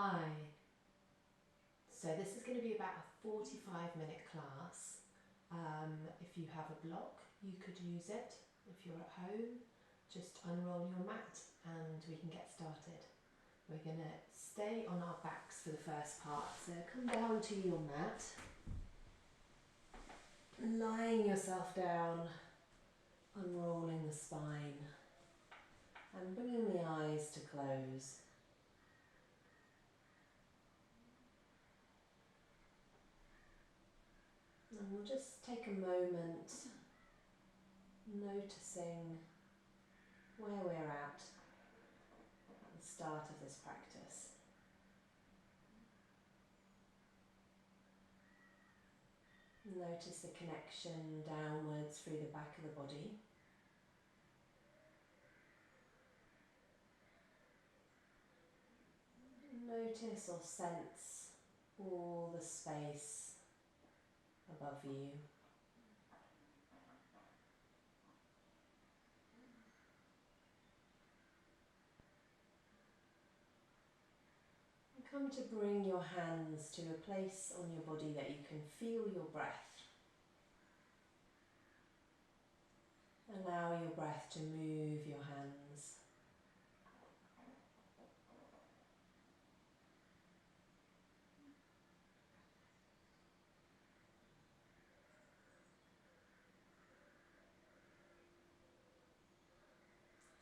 Hi. So this is going to be about a 45-minute class. If you have a block, you could use it. If you're at home, just unroll your mat and we can get started. We're going to stay on our backs for the first part. So come down to your mat, lying yourself down, unrolling the spine and bringing the eyes to close. And we'll just take a moment noticing where we're at at the start of this practice. Notice the connection downwards through the back of the body. Notice or sense all the space above you. Come to bring your hands to a place on your body that you can feel your breath. Allow your breath to move your hands.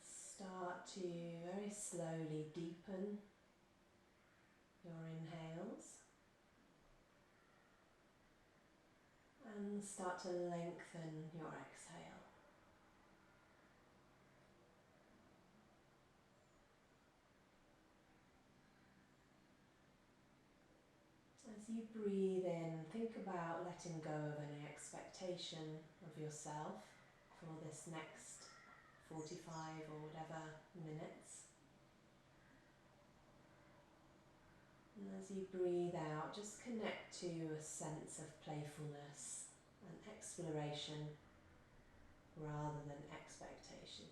Start to very slowly deepen your inhales and start to lengthen your exhale. As you breathe in, think about letting go of any expectation of yourself for this next 45 or whatever minutes. And as you breathe out, just connect to a sense of playfulness and exploration rather than expectation.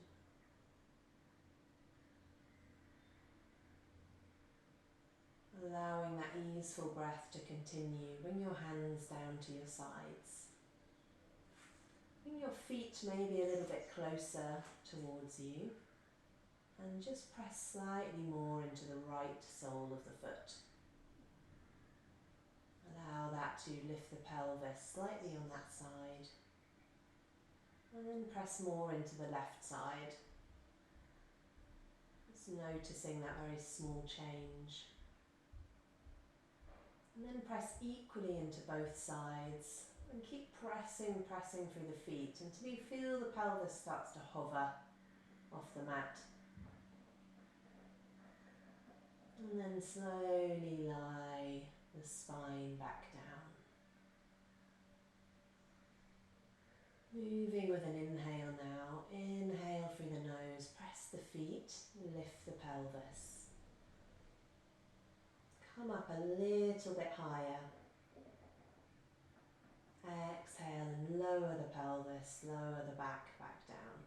Allowing that easeful breath to continue. Bring your hands down to your sides. Bring your feet maybe a little bit closer towards you and just press slightly more into the right sole of the foot. Allow that to lift the pelvis slightly on that side and then press more into the left side. Just noticing that very small change. And then press equally into both sides and keep pressing through the feet until you feel the pelvis starts to hover off the mat. And then slowly lie the spine back down. Moving with an inhale now. Inhale through the nose, press the feet, lift the pelvis. Come up a little bit higher. Exhale and lower the pelvis, lower the back down.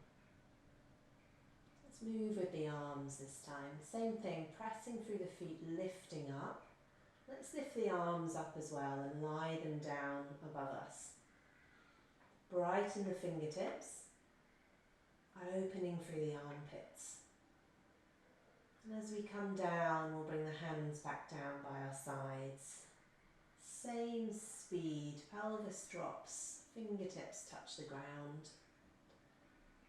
Let's move with the arms this time. Same thing, pressing through the feet, lifting up. Let's lift the arms up as well and lie them down above us. Brighten the fingertips, opening through the armpits. And as we come down, we'll bring the hands back down by our sides. Same speed, pelvis drops, fingertips touch the ground.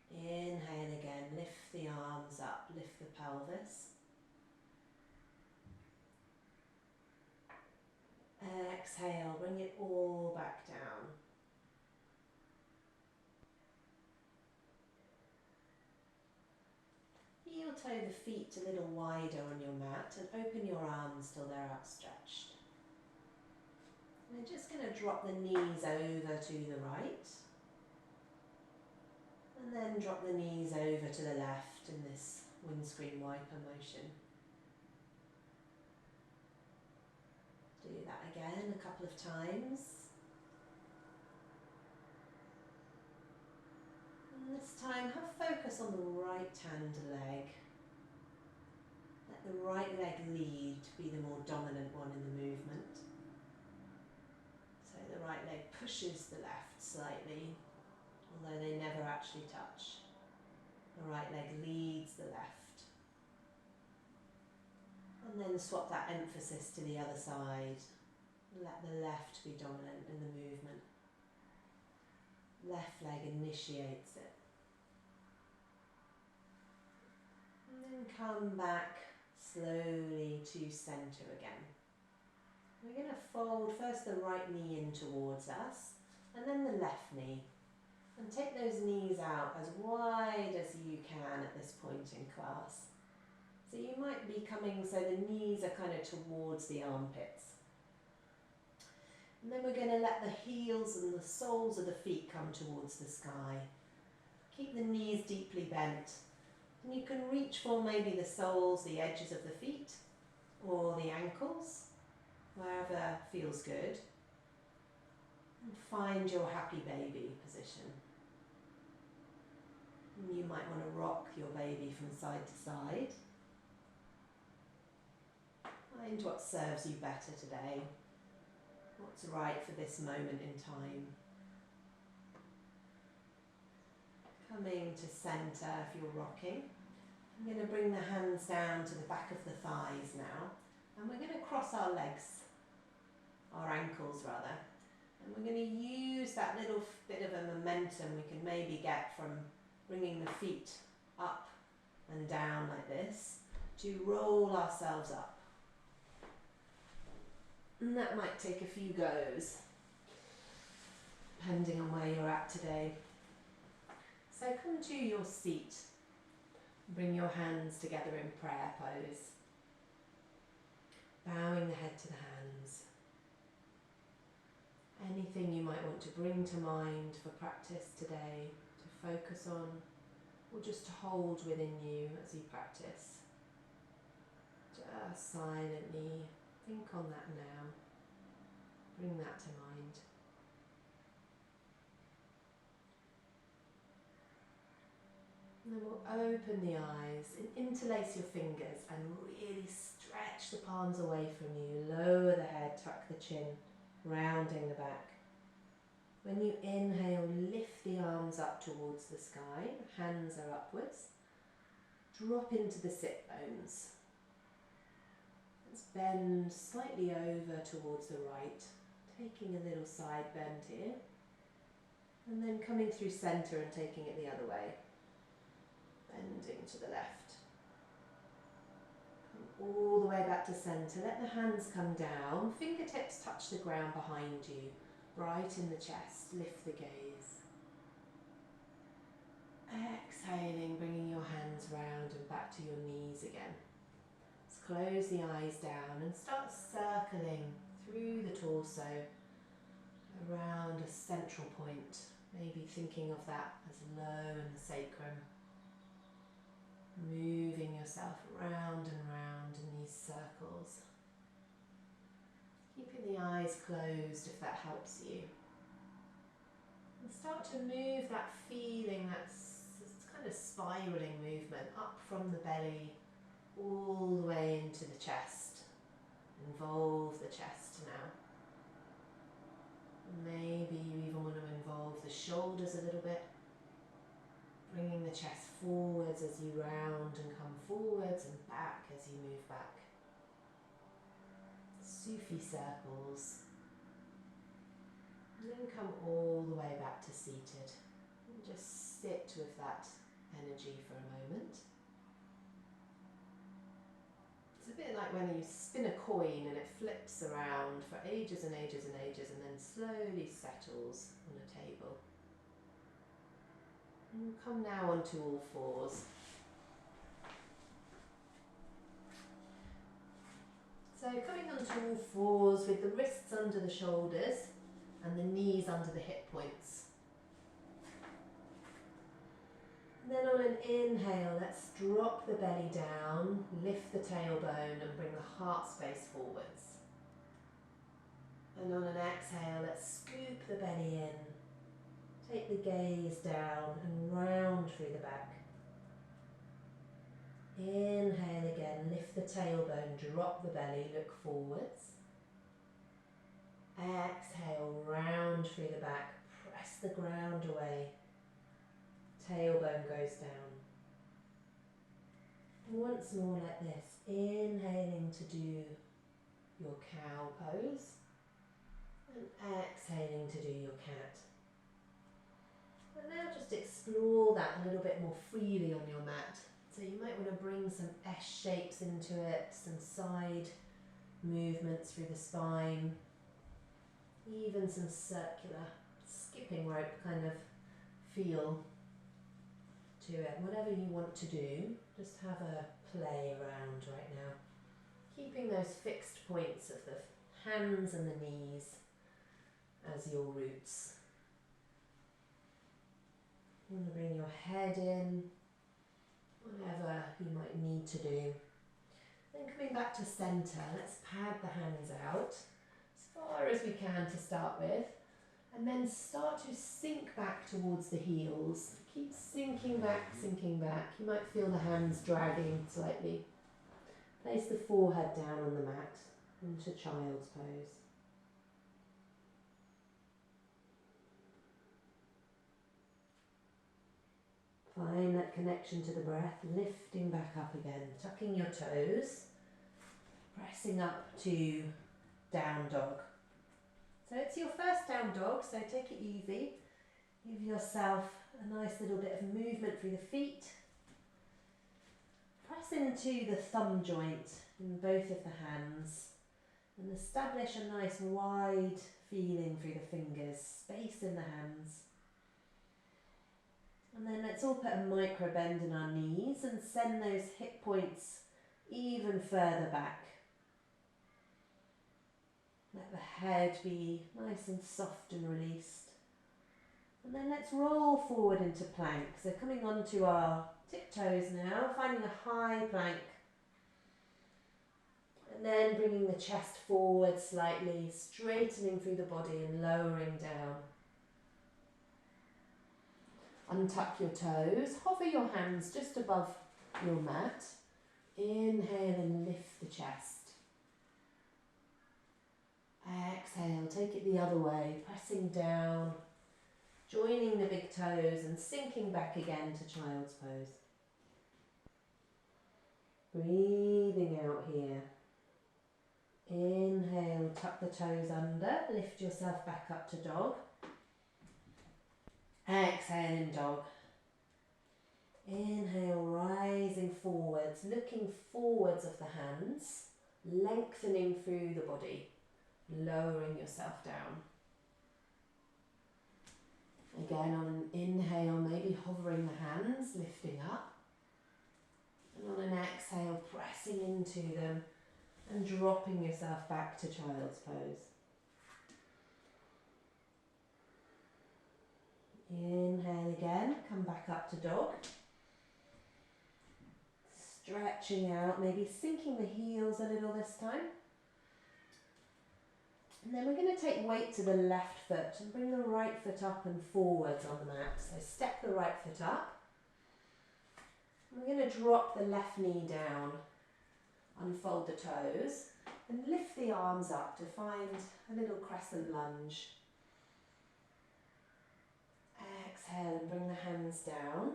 Inhale again, lift the arms up, lift the pelvis. Exhale, bring it all back down. Heel toe the feet a little wider on your mat and open your arms till they're outstretched. We're just going to drop the knees over to the right and then drop the knees over to the left in this windscreen wiper motion. Do that again a couple of times. And this time have focus on the right hand leg. let the right leg lead, be the more dominant one in the movement. So the right leg pushes the left slightly, although they never actually touch. The right leg leads the left. And then swap that emphasis to the other side. Let the left be dominant in the movement. Left leg initiates it. And then come back slowly to centre again. We're going to fold first the right knee in towards us and then the left knee. And take those knees out as wide as you can at this point in class. So you might be coming so the knees are kind of towards the armpits. And then we're going to let the heels and the soles of the feet come towards the sky. Keep the knees deeply bent. And you can reach for maybe the soles, the edges of the feet, or the ankles, wherever feels good. And find your happy baby position. And you might want to rock your baby from side to side. Find what serves you better today. What's right for this moment in time. Coming to centre if you're rocking. I'm going to bring the hands down to the back of the thighs now. And we're going to cross our legs, our ankles rather. And we're going to use that little bit of a momentum we can maybe get from bringing the feet up and down like this to roll ourselves up. And that might take a few goes, depending on where you're at today. So come to your seat. Bring your hands together in prayer pose. Bowing the head to the hands. Anything you might want to bring to mind for practice today, to focus on, or just to hold within you as you practice. Just silently think on that now. Bring that to mind. And then we'll open the eyes and interlace your fingers and really stretch the palms away from you. Lower the head, tuck the chin, rounding the back. When you inhale, lift the arms up towards the sky, hands are upwards. Drop into the sit bones. Let's bend slightly over towards the right, taking a little side bend here. And then coming through centre and taking it the other way. Bending to the left. Come all the way back to centre. Let the hands come down. Fingertips touch the ground behind you. Brighten the chest. Lift the gaze. Exhaling, bringing your hands round and back to your knees again. Let's close the eyes down and start circling through the torso around a central point. Maybe thinking of that as low in the sacrum. Moving yourself round and round in these circles. Keeping the eyes closed if that helps you. And start to move that feeling, that's kind of spiralling movement up from the belly all the way into the chest. Involve the chest now. Maybe you even want to involve the shoulders a little bit. Bringing the chest forwards as you round and come forwards and back as you move back. Sufi circles. And then come all the way back to seated. And just sit with that energy for a moment. It's a bit like when you spin a coin and it flips around for ages and ages and ages and then slowly settles on a table. And come now onto all fours. So coming onto all fours with the wrists under the shoulders and the knees under the hip points. And then on an inhale, let's drop the belly down, lift the tailbone and bring the heart space forwards. And on an exhale, let's scoop the belly in. Take the gaze down and round through the back. Inhale again, lift the tailbone, drop the belly, look forwards. Exhale, round through the back, press the ground away. Tailbone goes down. Once more like this, inhaling to do your cow pose and exhaling to do your cat. And now just explore that a little bit more freely on your mat. So you might want to bring some S shapes into it, some side movements through the spine, even some circular skipping rope kind of feel to it. Whatever you want to do, just have a play around right now. Keeping those fixed points of the hands and the knees as your roots. You want to bring your head in, whatever you might need to do. Then coming back to centre, let's pad the hands out as far as we can to start with, and then start to sink back towards the heels. Keep sinking back, sinking back. You might feel the hands dragging slightly. Place the forehead down on the mat into child's pose. Find that connection to the breath, lifting back up again, tucking your toes, pressing up to down dog. So it's your first down dog, so take it easy. Give yourself a nice little bit of movement through the feet. Press into the thumb joint in both of the hands and establish a nice wide feeling through the fingers, space in the hands. And then let's all put a micro bend in our knees and send those hip points even further back. Let the head be nice and soft and released. And then let's roll forward into plank. So coming onto our tiptoes now, finding a high plank. And then bringing the chest forward slightly, straightening through the body and lowering down. Untuck your toes, hover your hands just above your mat. Inhale and lift the chest. Exhale, take it the other way, pressing down, joining the big toes and sinking back again to child's pose. Breathing out here. Inhale, tuck the toes under, lift yourself back up to dog. Exhale in dog. Inhale, rising forwards, looking forwards of the hands, lengthening through the body, lowering yourself down. Again, on an inhale, maybe hovering the hands, lifting up. And on an exhale, pressing into them and dropping yourself back to child's pose. Inhale again, come back up to dog. Stretching out, maybe sinking the heels a little this time. And then we're going to take weight to the left foot and bring the right foot up and forwards on the mat. So step the right foot up. We're going to drop the left knee down, unfold the toes, and lift the arms up to find a little crescent lunge. Exhale and bring the hands down.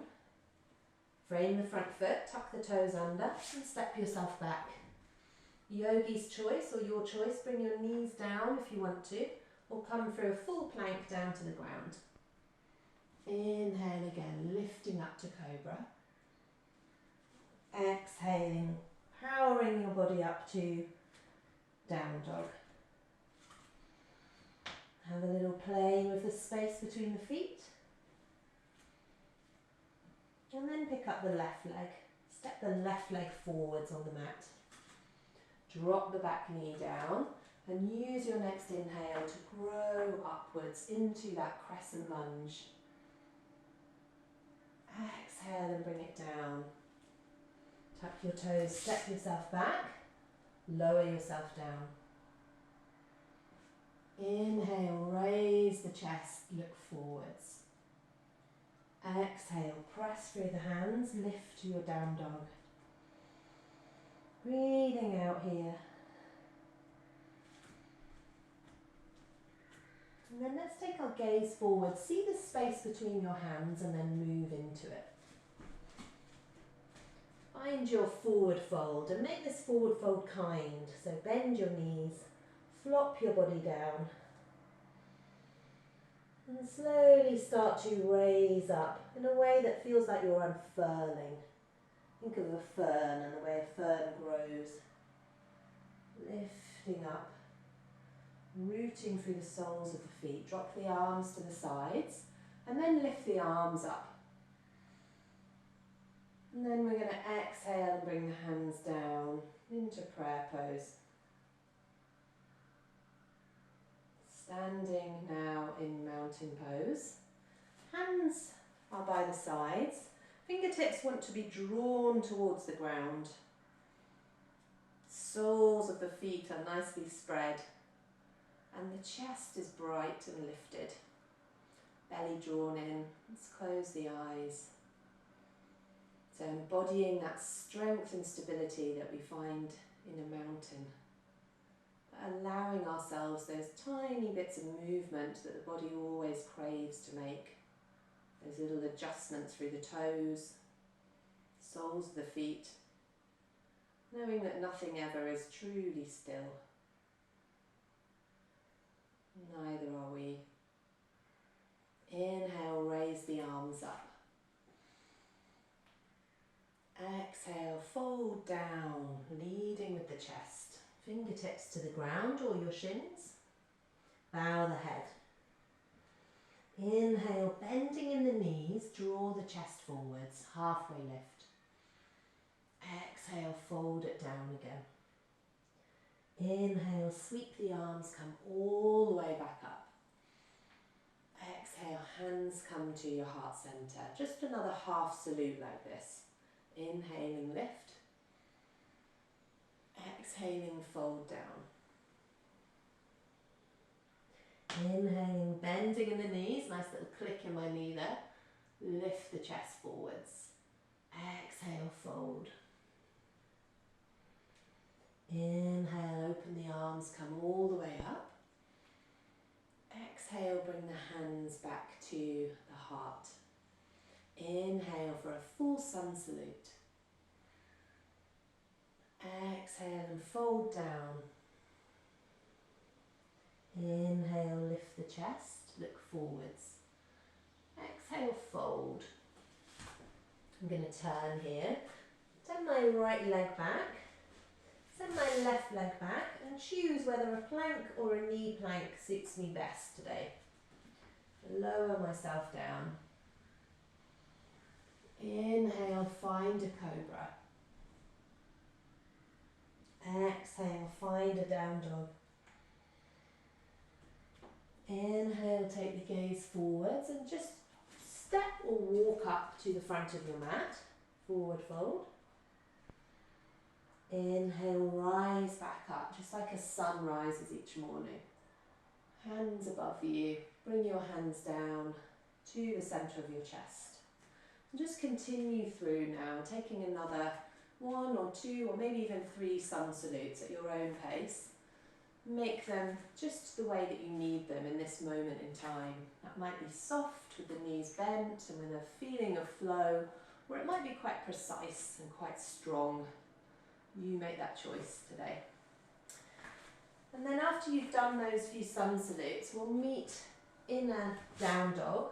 Frame the front foot, tuck the toes under and step yourself back. Yogi's choice or your choice, bring your knees down if you want to, or come through a full plank down to the ground. Inhale again, lifting up to cobra. Exhaling, powering your body up to down dog. Have a little play with the space between the feet. And then pick up the left leg. Step the left leg forwards on the mat. Drop the back knee down and use your next inhale to grow upwards into that crescent lunge. Exhale and bring it down. Tuck your toes, step yourself back, lower yourself down. Inhale, raise the chest, look forwards. Exhale, press through the hands, lift to your down dog. Breathing out here. And then let's take our gaze forward. See the space between your hands and then move into it. Find your forward fold and make this forward fold kind. So bend your knees, flop your body down. And slowly start to raise up in a way that feels like you're unfurling. Think of a fern and the way a fern grows. Lifting up, rooting through the soles of the feet. Drop the arms to the sides and then lift the arms up. And then we're going to exhale and bring the hands down into prayer pose. Standing now in mountain pose. Hands are by the sides. Fingertips want to be drawn towards the ground. Soles of the feet are nicely spread. And the chest is bright and lifted. Belly drawn in. Let's close the eyes. So embodying that strength and stability that we find in a mountain. Allowing ourselves those tiny bits of movement that the body always craves to make. Those little adjustments through the toes, soles of the feet. Knowing that nothing ever is truly still. Neither are we. Inhale, raise the arms up. Exhale, fold down, leading with the chest. Fingertips to the ground or your shins. Bow the head. Inhale, bending in the knees, draw the chest forwards, halfway lift. Exhale, fold it down again. Inhale, sweep the arms, come all the way back up. Exhale, hands come to your heart center. Just another half salute like this. Inhaling, lift. Exhaling, fold down. Inhaling, bending in the knees. Nice little click in my knee there. Lift the chest forwards. Exhale, fold. Inhale, open the arms, come all the way up. Exhale, bring the hands back to the heart. Inhale for a full sun salute. Exhale and fold down. Inhale, lift the chest, look forwards. Exhale, fold. I'm going to turn here. Turn my right leg back. Send my left leg back and choose whether a plank or a knee plank suits me best today. Lower myself down. Inhale, find a cobra. Exhale, find a down dog. Inhale, take the gaze forwards and just step or walk up to the front of your mat. Forward fold. Inhale, rise back up, just like a sun rises each morning. Hands above you. Bring your hands down to the centre of your chest. And just continue through now, taking another 1 or 2 or maybe even 3 sun salutes at your own pace. Make them just the way that you need them in this moment in time. That might be soft with the knees bent and with a feeling of flow, or it might be quite precise and quite strong. You make that choice today. And then after you've done those few sun salutes, we'll meet in a down dog.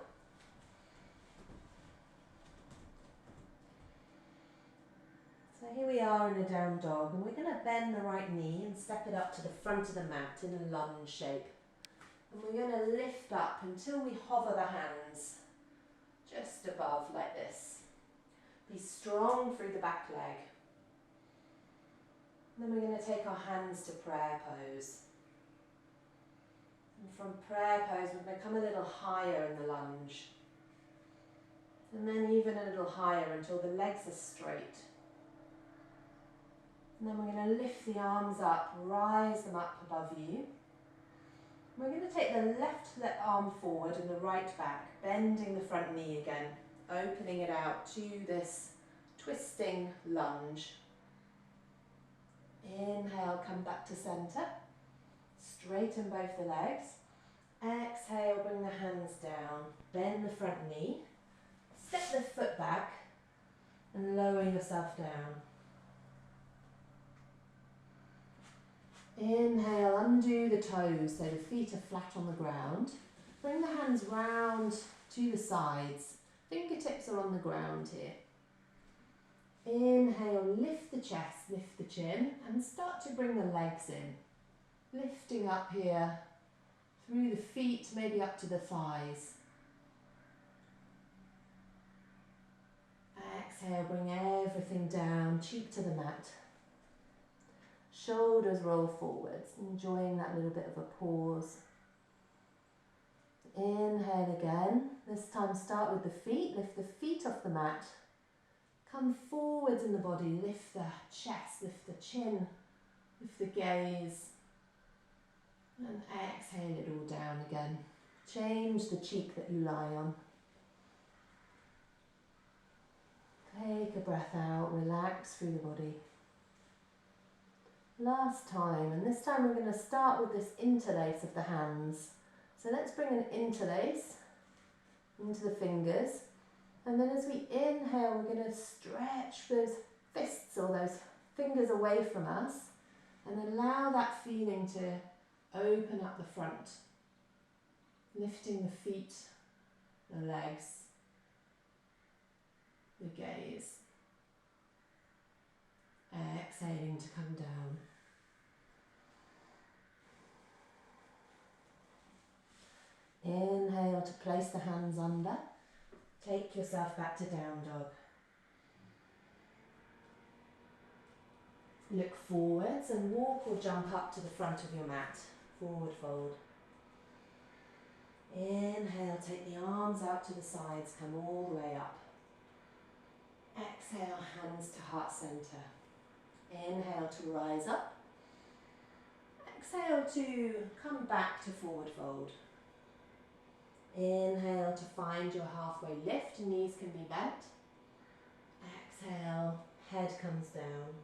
So here we are in a down dog, and we're going to bend the right knee and step it up to the front of the mat in a lunge shape. And we're going to lift up until we hover the hands just above like this. Be strong through the back leg. And then we're going to take our hands to prayer pose. And from prayer pose, we're going to come a little higher in the lunge. And then even a little higher until the legs are straight. And then we're going to lift the arms up, rise them up above you. We're going to take the left arm forward and the right back, bending the front knee again, opening it out to this twisting lunge. Inhale, come back to centre. Straighten both the legs. Exhale, bring the hands down. Bend the front knee. Step the foot back and lower yourself down. Inhale, undo the toes so the feet are flat on the ground. Bring the hands round to the sides. Fingertips are on the ground here. Inhale, lift the chest, lift the chin, and start to bring the legs in. Lifting up here through the feet, maybe up to the thighs. Exhale, bring everything down, cheek to the mat. Shoulders roll forwards, enjoying that little bit of a pause. Inhale again. This time start with the feet, lift the feet off the mat. Come forwards in the body, lift the chest, lift the chin, lift the gaze. And exhale it all down again. Change the cheek that you lie on. Take a breath out, relax through the body. Last time, and this time we're going to start with this interlace of the hands. So let's bring an interlace into the fingers. And then as we inhale, we're going to stretch those fists or those fingers away from us and allow that feeling to open up the front, lifting the feet, the legs, the gaze. Exhaling to come down. Inhale to place the hands under. Take yourself back to down dog. Look forwards and walk or jump up to the front of your mat. Forward fold. Inhale, take the arms out to the sides, come all the way up. Exhale, hands to heart center. Inhale to rise up. Exhale to come back to forward fold. Inhale to find your halfway lift, knees can be bent. Exhale, head comes down.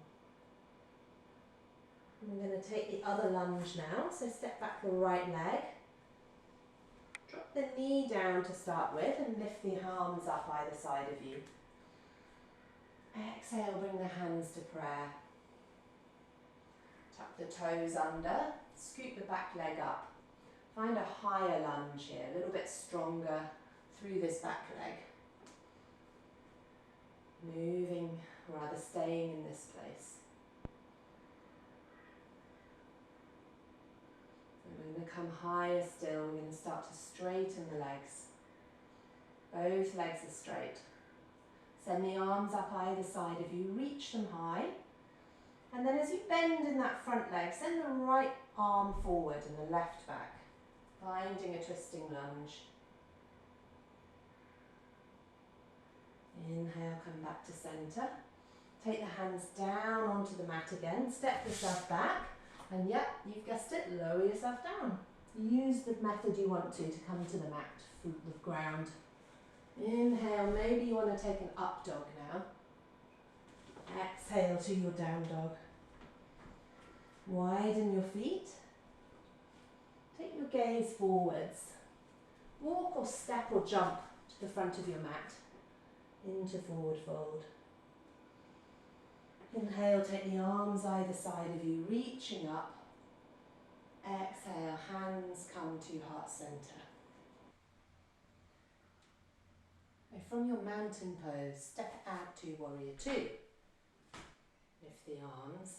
I'm going to take the other lunge now, so step back the right leg. Drop the knee down to start with and lift the arms up either side of you. Exhale, bring the hands to prayer. Tuck the toes under, scoot the back leg up. Find a higher lunge here, a little bit stronger through this back leg. Moving, or rather staying in this place. And we're going to come higher still, we're going to start to straighten the legs. Both legs are straight. Send the arms up either side of you, reach them high. And then as you bend in that front leg, send the right arm forward and the left back. Finding a twisting lunge. Inhale, come back to centre. Take the hands down onto the mat again. Step yourself back. And yep, you've guessed it, lower yourself down. Use the method you want to come to the mat, foot the ground. Inhale, maybe you want to take an up dog now. Exhale to your down dog. Widen your feet. Take your gaze forwards. Walk or step or jump to the front of your mat. Into forward fold. Inhale, take the arms either side of you, reaching up. Exhale, hands come to heart center. Now from your mountain pose, step out to warrior two. Lift the arms,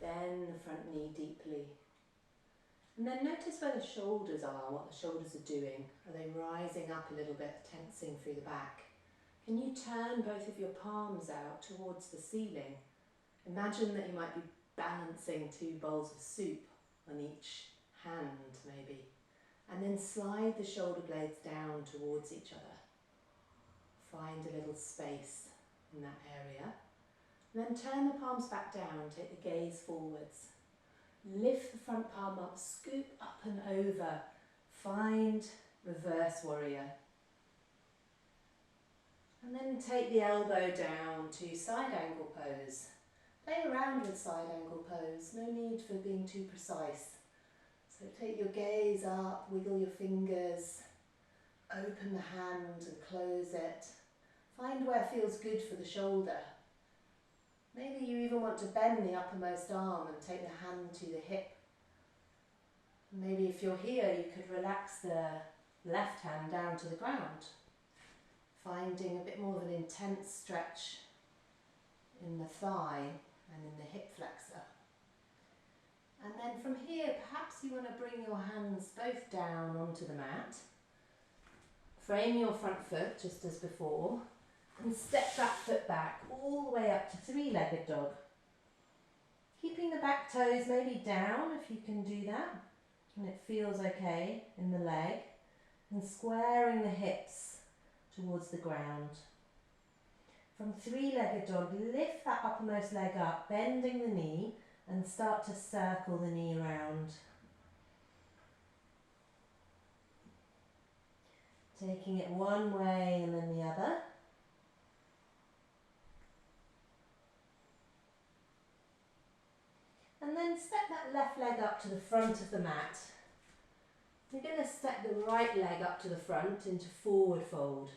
bend the front knee deeply. And then notice where the shoulders are, what the shoulders are doing. Are they rising up a little bit, tensing through the back? Can you turn both of your palms out towards the ceiling? Imagine that you might be balancing 2 bowls of soup on each hand maybe. And then slide the shoulder blades down towards each other. Find a little space in that area. And then turn the palms back down, take the gaze forwards. Lift the front palm up, scoop up and over. Find reverse warrior. And then take the elbow down to side angle pose. Play around with side angle pose, no need for being too precise. So take your gaze up, wiggle your fingers, open the hand and close it. Find where feels good for the shoulder. Maybe you even want to bend the uppermost arm and take the hand to the hip. Maybe if you're here, you could relax the left hand down to the ground, finding a bit more of an intense stretch in the thigh and in the hip flexor. And then from here, perhaps you want to bring your hands both down onto the mat. Frame your front foot just as before and step that foot back all the way up to three-legged dog. Keeping the back toes maybe down if you can do that and it feels okay in the leg, and squaring the hips towards the ground. From three-legged dog, lift that uppermost leg up, bending the knee, and start to circle the knee around. Taking it one way and then the other. And then step that left leg up to the front of the mat. You're going to step the right leg up to the front into forward fold.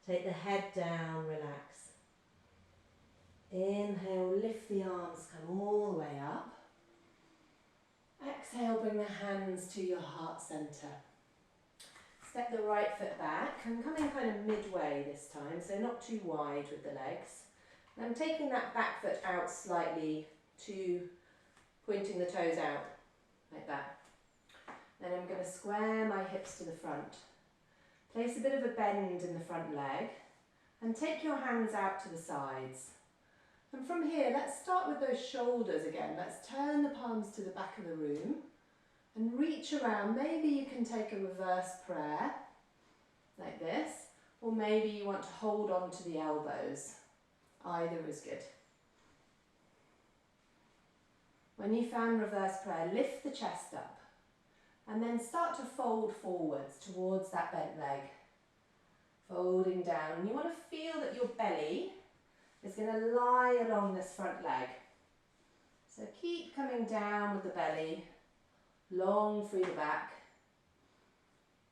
Take the head down, relax. Inhale, lift the arms, come all the way up. Exhale, bring the hands to your heart center. Step the right foot back. I'm coming kind of midway this time, so not too wide with the legs. And I'm taking that back foot out slightly to pointing the toes out, like that. Then I'm going to square my hips to the front. Place a bit of a bend in the front leg and take your hands out to the sides. And from here, let's start with those shoulders again. Let's turn the palms to the back of the room and reach around. Maybe you can take a reverse prayer, like this, or maybe you want to hold on to the elbows. Either is good. When you found reverse prayer, lift the chest up and then start to fold forwards towards that bent leg. Folding down. And you want to feel that your belly is going to lie along this front leg. So keep coming down with the belly, long through the back.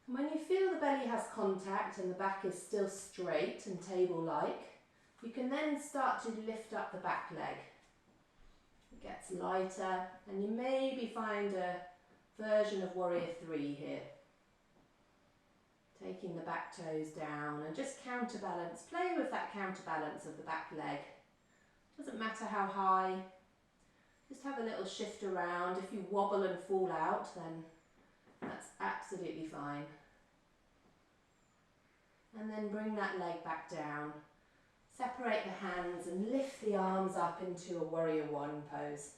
And when you feel the belly has contact and the back is still straight and table-like, you can then start to lift up the back leg. It gets lighter and you maybe find a version of Warrior 3 here. Taking the back toes down and just counterbalance. Play with that counterbalance of the back leg. Doesn't matter how high. Just have a little shift around. If you wobble and fall out, then that's absolutely fine. And then bring that leg back down. Separate the hands and lift the arms up into a Warrior 1 pose.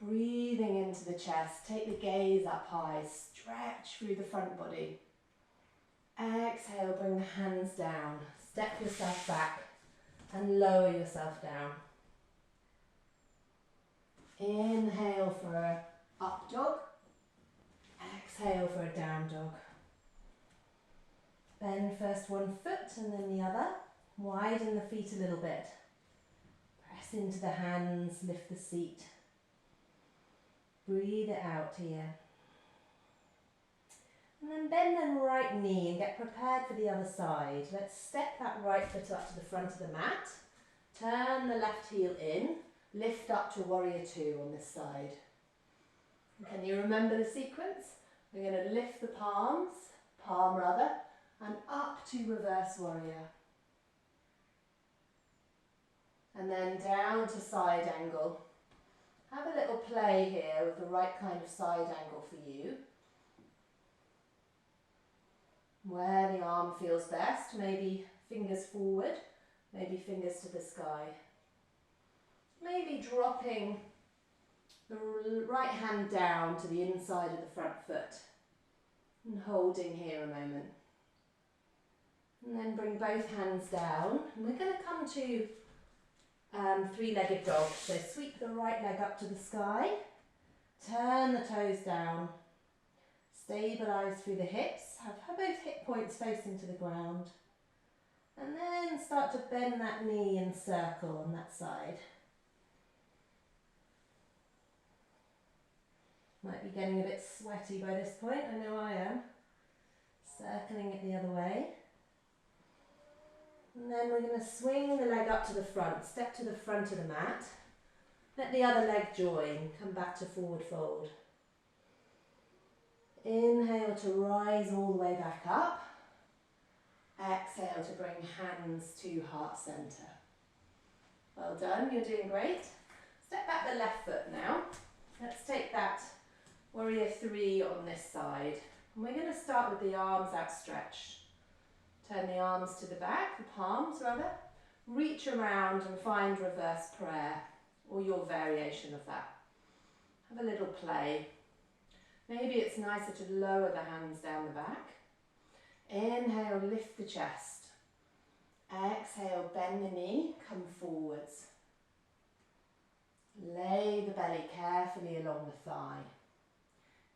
Breathing into the chest. Take the gaze up high. Stretch through the front body. Exhale, bring the hands down. Step yourself back and lower yourself down. Inhale for a up dog. Exhale for a down dog. Bend first one foot and then the other. Widen the feet a little bit. Press into the hands, lift the seat. Breathe it out here. And then bend the right knee and get prepared for the other side. Let's step that right foot up to the front of the mat. Turn the left heel in. Lift up to Warrior 2 on this side. Can you remember the sequence? We're going to lift the palm and up to Reverse Warrior. And then down to side angle. Have a little play here with the right kind of side angle for you. Where the arm feels best, maybe fingers forward, maybe fingers to the sky. Maybe dropping the right hand down to the inside of the front foot and holding here a moment. And then bring both hands down. And we're going to come to three-legged dog. So sweep the right leg up to the sky, turn the toes down, stabilise through the hips, have both hip points facing to the ground, and then start to bend that knee and circle on that side. Might be getting a bit sweaty by this point, I know I am. Circling it the other way. And then we're going to swing the leg up to the front, step to the front of the mat. Let the other leg join, come back to forward fold. Inhale to rise all the way back up. Exhale to bring hands to heart centre. Well done, you're doing great. Step back the left foot now. Let's take that warrior 3 on this side. And we're going to start with the arms outstretched. Turn the arms to the back, the palms rather. Reach around and find reverse prayer, or your variation of that. Have a little play. Maybe it's nicer to lower the hands down the back. Inhale, lift the chest. Exhale, bend the knee, come forwards. Lay the belly carefully along the thigh.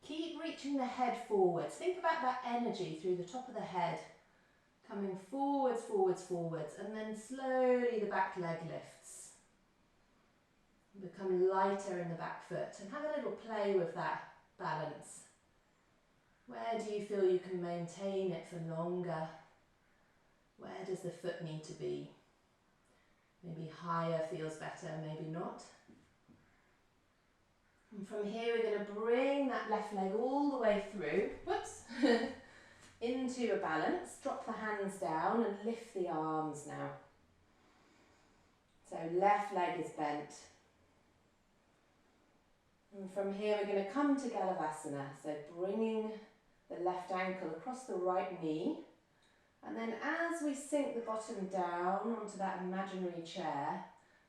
Keep reaching the head forwards. Think about that energy through the top of the head. Coming forwards, forwards, forwards, and then slowly the back leg lifts. Become lighter in the back foot and have a little play with that balance. Where do you feel you can maintain it for longer? Where does the foot need to be? Maybe higher feels better, maybe not. And from here we're going to bring that left leg all the way through, whoops, into a balance. Drop the hands down and lift the arms now. So left leg is bent. And from here we're going to come to Galavasana, so bringing the left ankle across the right knee. And then as we sink the bottom down onto that imaginary chair,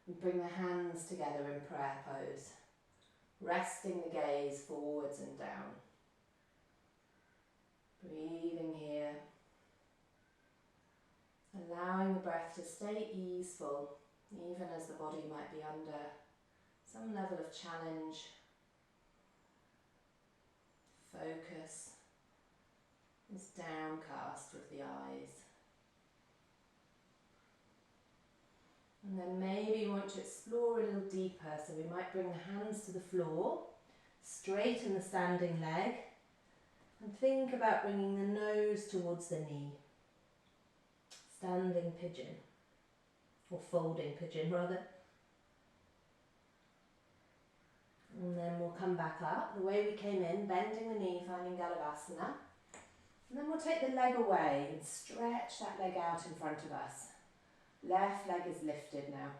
we bring the hands together in prayer pose, resting the gaze forwards and down. Breathing here, allowing the breath to stay easeful, even as the body might be under some level of challenge. Focus is downcast with the eyes. And then maybe we want to explore a little deeper, so we might bring the hands to the floor, straighten the standing leg, and think about bringing the nose towards the knee. Standing pigeon, or folding pigeon rather. And then we'll come back up the way we came in, bending the knee, finding Galavasana. And then we'll take the leg away and stretch that leg out in front of us. Left leg is lifted now.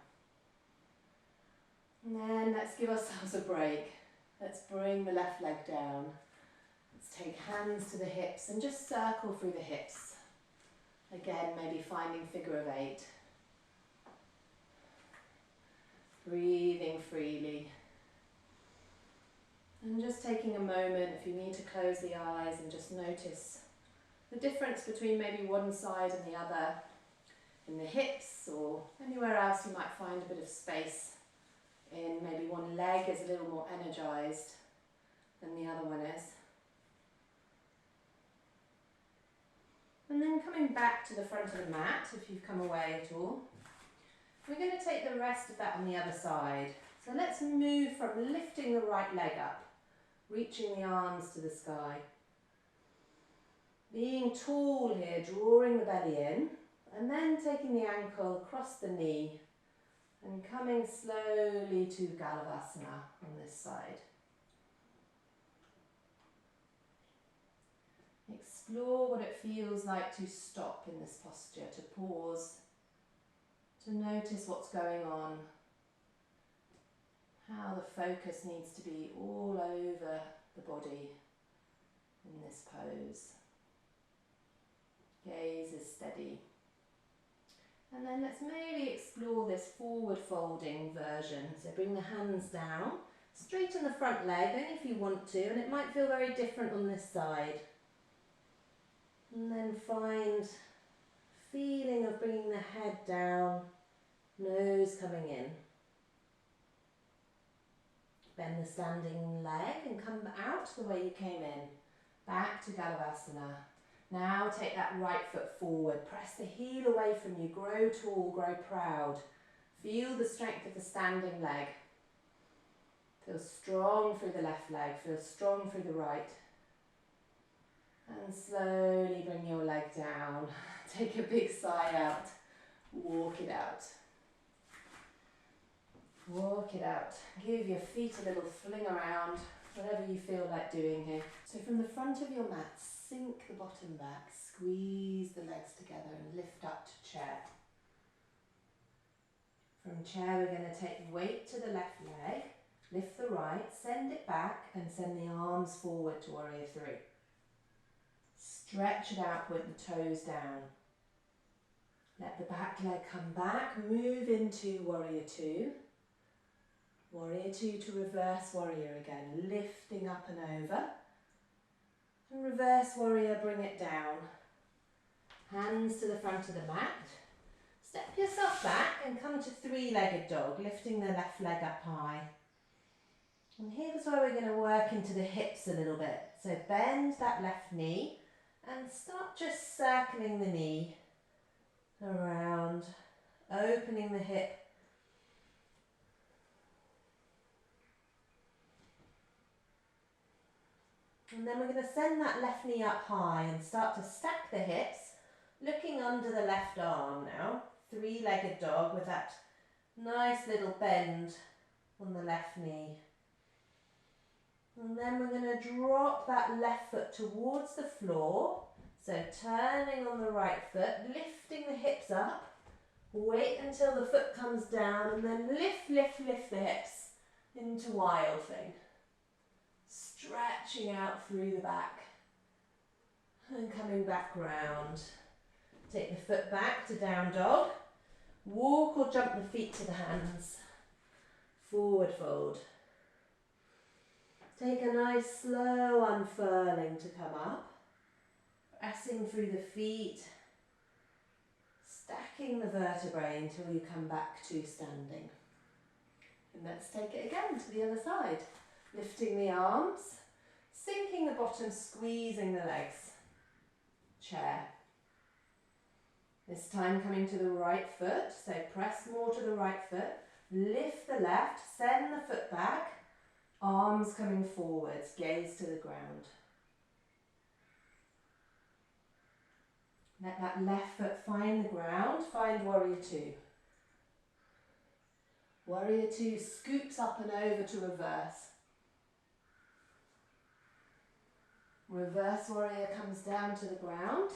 And then let's give ourselves a break. Let's bring the left leg down. Let's take hands to the hips and just circle through the hips. Again, maybe finding figure of 8. Breathing freely. And just taking a moment, if you need to close the eyes and just notice the difference between maybe one side and the other, in the hips or anywhere else you might find a bit of space in. Maybe one leg is a little more energized than the other one is. And then coming back to the front of the mat, if you've come away at all, we're going to take the rest of that on the other side. So let's move from lifting the right leg up, reaching the arms to the sky. Being tall here, drawing the belly in, and then taking the ankle across the knee and coming slowly to Galavasana on this side. Explore what it feels like to stop in this posture, to pause, to notice what's going on, how the focus needs to be all over the body in this pose. Gaze is steady. And then let's maybe explore this forward folding version. So bring the hands down, straighten the front leg only if you want to, and it might feel very different on this side. And then find feeling of bringing the head down, nose coming in. Bend the standing leg and come out the way you came in, back to Galavasana. Now take that right foot forward, press the heel away from you, grow tall, grow proud. Feel the strength of the standing leg. Feel strong through the left leg, feel strong through the right. And slowly bring your leg down. Take a big sigh out. Walk it out. Walk it out. Give your feet a little fling around, whatever you feel like doing here. So from the front of your mat, sink the bottom back, squeeze the legs together and lift up to chair. From chair, we're going to take weight to the left leg, lift the right, send it back and send the arms forward to warrior three. Stretch it out, point the toes down. Let the back leg come back, move into warrior two. Warrior two to reverse warrior again, lifting up and over. And reverse warrior, bring it down. Hands to the front of the mat. Step yourself back and come to three-legged dog, lifting the left leg up high. And here's where we're going to work into the hips a little bit. So bend that left knee and start just circling the knee around, opening the hip. And then we're going to send that left knee up high and start to stack the hips, looking under the left arm now. Three-legged dog with that nice little bend on the left knee. And then we're going to drop that left foot towards the floor. So turning on the right foot, lifting the hips up. Wait until the foot comes down and then lift, lift, lift the hips into wild thing. Stretching out through the back and coming back round. Take the foot back to down dog. Walk or jump the feet to the hands. Forward fold. Take a nice slow unfurling to come up. Pressing through the feet. Stacking the vertebrae until you come back to standing. And let's take it again to the other side. Lifting the arms, sinking the bottom, squeezing the legs. Chair. This time coming to the right foot, so press more to the right foot. Lift the left, send the foot back. Arms coming forwards, gaze to the ground. Let that left foot find the ground, find warrior two. Warrior two scoops up and over to reverse. Reverse warrior comes down to the ground.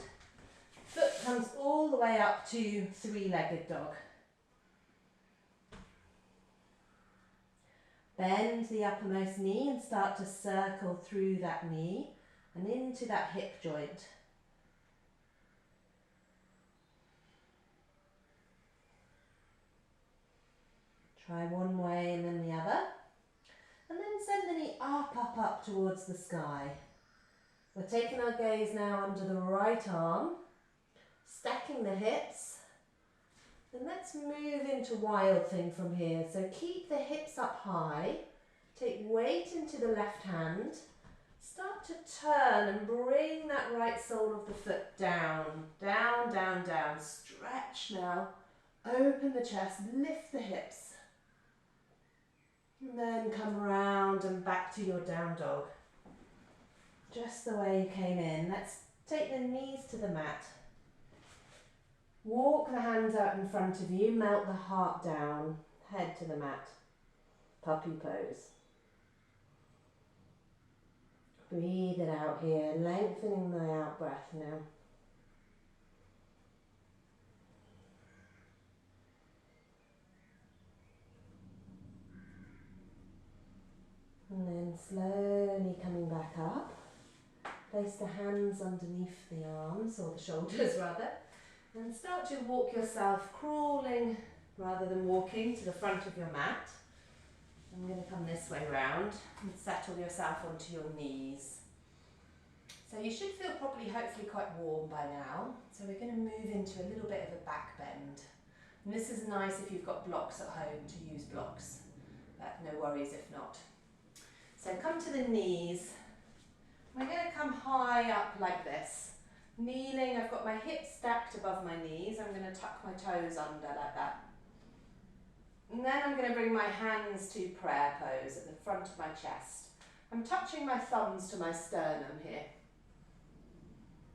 Foot comes all the way up to three-legged dog. Bend the uppermost knee and start to circle through that knee and into that hip joint. Try one way and then the other. And then send the knee up, up, up towards the sky. We're taking our gaze now under the right arm, stacking the hips. And let's move into wild thing from here. So keep the hips up high, take weight into the left hand, start to turn and bring that right sole of the foot down, down, down, down. Stretch now, open the chest, lift the hips. And then come round and back to your down dog. Just the way you came in. Let's take the knees to the mat. Walk the hands out in front of you, melt the heart down, head to the mat. Puppy pose. Breathe it out here, lengthening the out breath now. And then slowly coming back up. Place the hands underneath the arms, or the shoulders rather, and start to walk yourself crawling rather than walking to the front of your mat. I'm going to come this way round and settle yourself onto your knees. So you should feel probably hopefully quite warm by now. So we're going to move into a little bit of a back bend. And this is nice if you've got blocks at home to use blocks, but no worries if not. So come to the knees. We're going to come high up like this. Kneeling, I've got my hips stacked above my knees. I'm going to tuck my toes under like that. And then I'm going to bring my hands to prayer pose at the front of my chest. I'm touching my thumbs to my sternum here.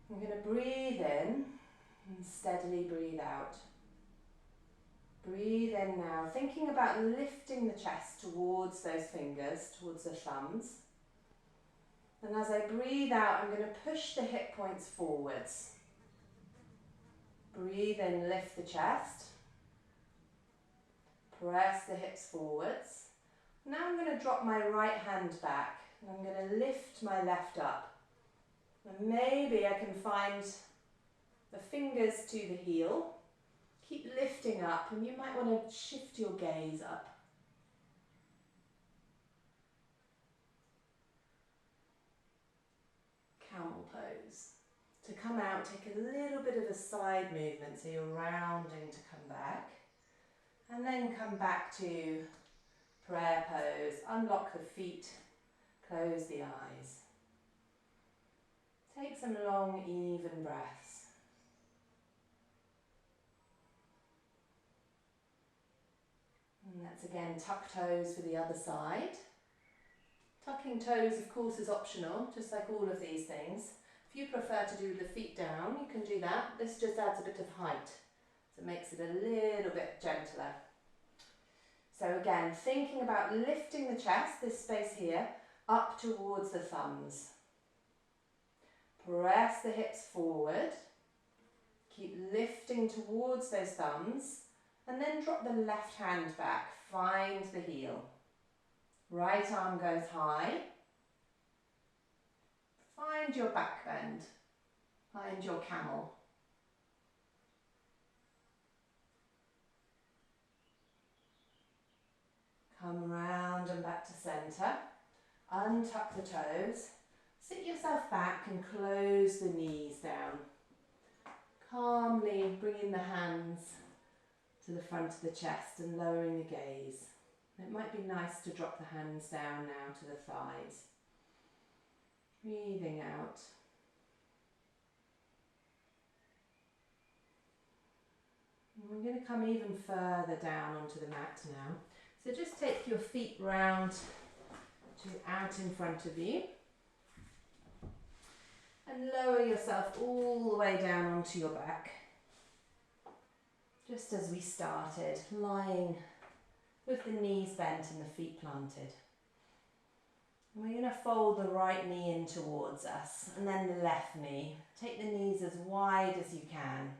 I'm going to breathe in and steadily breathe out. Breathe in now, thinking about lifting the chest towards those fingers, towards the thumbs. And as I breathe out, I'm going to push the hip points forwards. Breathe in, lift the chest. Press the hips forwards. Now I'm going to drop my right hand back and I'm going to lift my left up. And maybe I can find the fingers to the heel. Keep lifting up, and you might want to shift your gaze up. Camel pose. To come out, take a little bit of a side movement, so you're rounding to come back. And then come back to prayer pose. Unlock the feet, close the eyes. Take some long, even breaths. And that's again, tuck toes for the other side. Tucking toes, of course, is optional, just like all of these things. If you prefer to do the feet down, you can do that. This just adds a bit of height, so it makes it a little bit gentler. So again, thinking about lifting the chest, this space here, up towards the thumbs. Press the hips forward. Keep lifting towards those thumbs. And then drop the left hand back, find the heel. Right arm goes high. Find your back bend. Find your camel. Come round and back to centre. Untuck the toes. Sit yourself back and close the knees down. Calmly bringing the hands to the front of the chest and lowering the gaze. It might be nice to drop the hands down now to the thighs. Breathing out. And we're going to come even further down onto the mat now. So just take your feet round to out in front of you. And lower yourself all the way down onto your back. Just as we started, lying with the knees bent and the feet planted. And we're going to fold the right knee in towards us and then the left knee. Take the knees as wide as you can.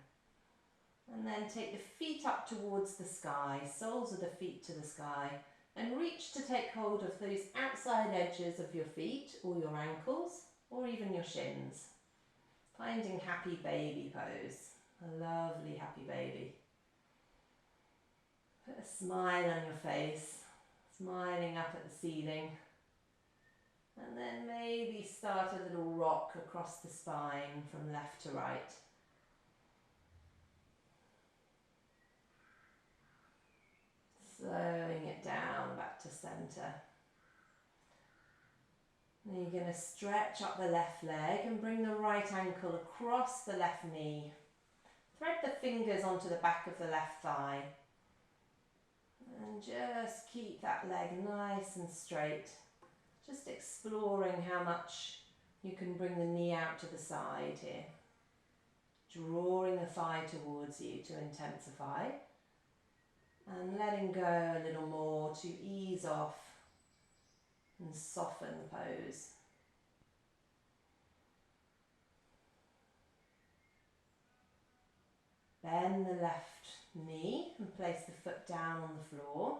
And then take the feet up towards the sky, soles of the feet to the sky, and reach to take hold of those outside edges of your feet or your ankles or even your shins. Finding happy baby pose, a lovely happy baby. Put a smile on your face, smiling up at the ceiling. And then maybe start a little rock across the spine from left to right. Slowing it down back to centre. Then you're going to stretch up the left leg and bring the right ankle across the left knee. Thread the fingers onto the back of the left thigh. And just keep that leg nice and straight. Just exploring how much you can bring the knee out to the side here. Drawing the thigh towards you to intensify. And letting go a little more to ease off and soften the pose. Bend the left knee and place the foot down on the floor.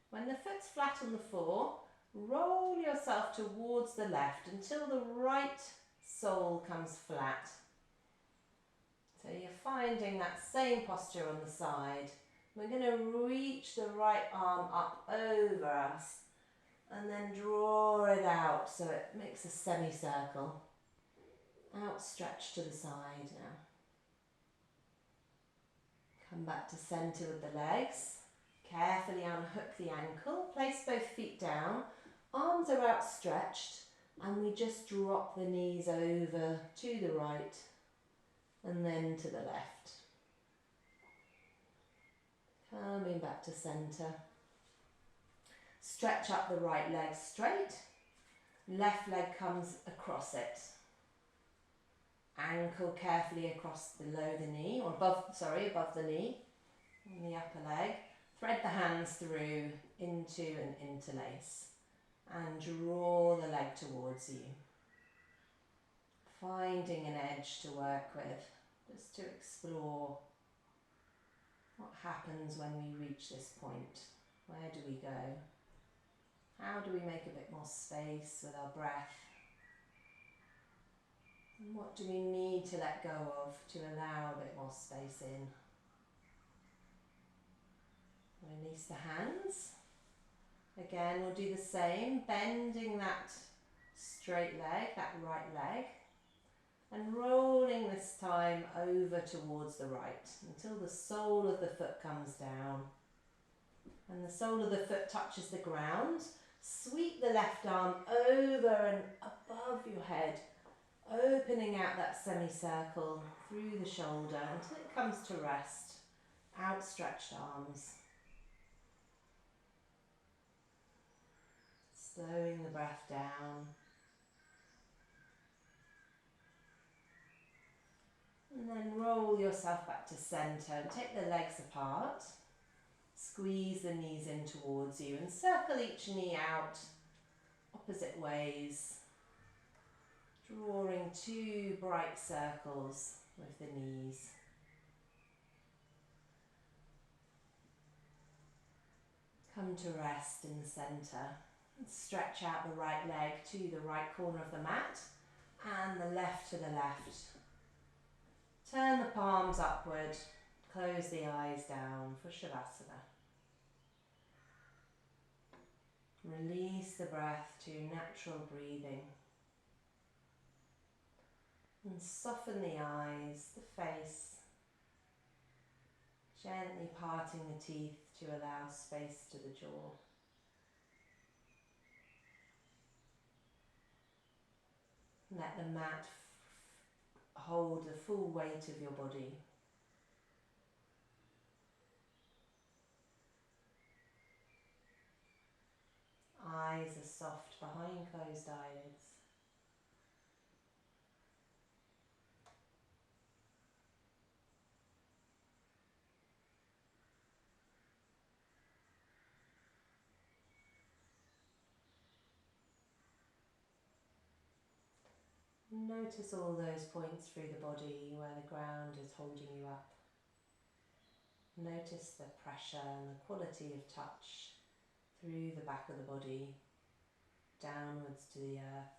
When the foot's flat on the floor, roll yourself towards the left until the right sole comes flat. So you're finding that same posture on the side. We're going to reach the right arm up over us and then draw it out so it makes a semicircle. Outstretch to the side now. Come back to centre with the legs. Carefully unhook the ankle. Place both feet down. Arms are outstretched and we just drop the knees over to the right and then to the left. Coming back to centre. Stretch up the right leg straight. Left leg comes across it. Ankle carefully across below the knee, or above the knee, on the upper leg. Thread the hands through into an interlace and draw the leg towards you. Finding an edge to work with, just to explore what happens when we reach this point. Where do we go? How do we make a bit more space with our breath? And what do we need to let go of to allow a bit more space in? Release the hands. Again, we'll do the same, bending that straight leg, that right leg, and rolling this time over towards the right until the sole of the foot comes down. And the sole of the foot touches the ground. Sweep the left arm over and above your head, opening out that semicircle through the shoulder until it comes to rest. Outstretched arms. Slowing the breath down. And then roll yourself back to centre and take the legs apart. Squeeze the knees in towards you and circle each knee out opposite ways. Drawing two bright circles with the knees. Come to rest in the centre. And stretch out the right leg to the right corner of the mat and the left to the left. Turn the palms upward, close the eyes down for Shavasana. Release the breath to natural breathing. And soften the eyes, the face, gently parting the teeth to allow space to the jaw. Let the mat hold the full weight of your body. Eyes are soft behind closed eyelids. Notice all those points through the body where the ground is holding you up. Notice the pressure and the quality of touch through the back of the body, downwards to the earth.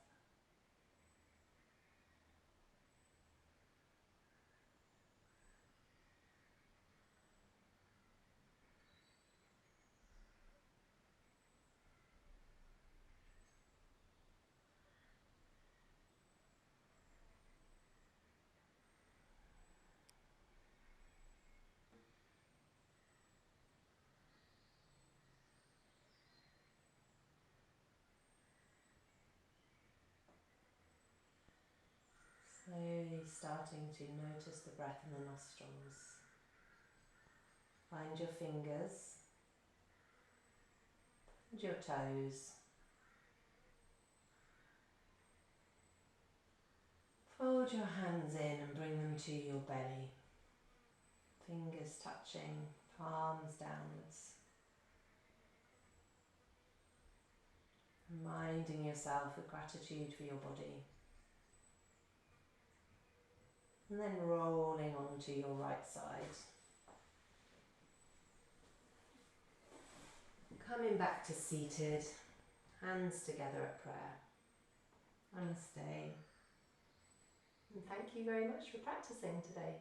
Slowly starting to notice the breath in the nostrils. Find your fingers and your toes. Fold your hands in and bring them to your belly. Fingers touching, palms downwards. Reminding yourself of gratitude for your body. And then rolling onto your right side. Coming back to seated, hands together at prayer. Namaste. And thank you very much for practicing today.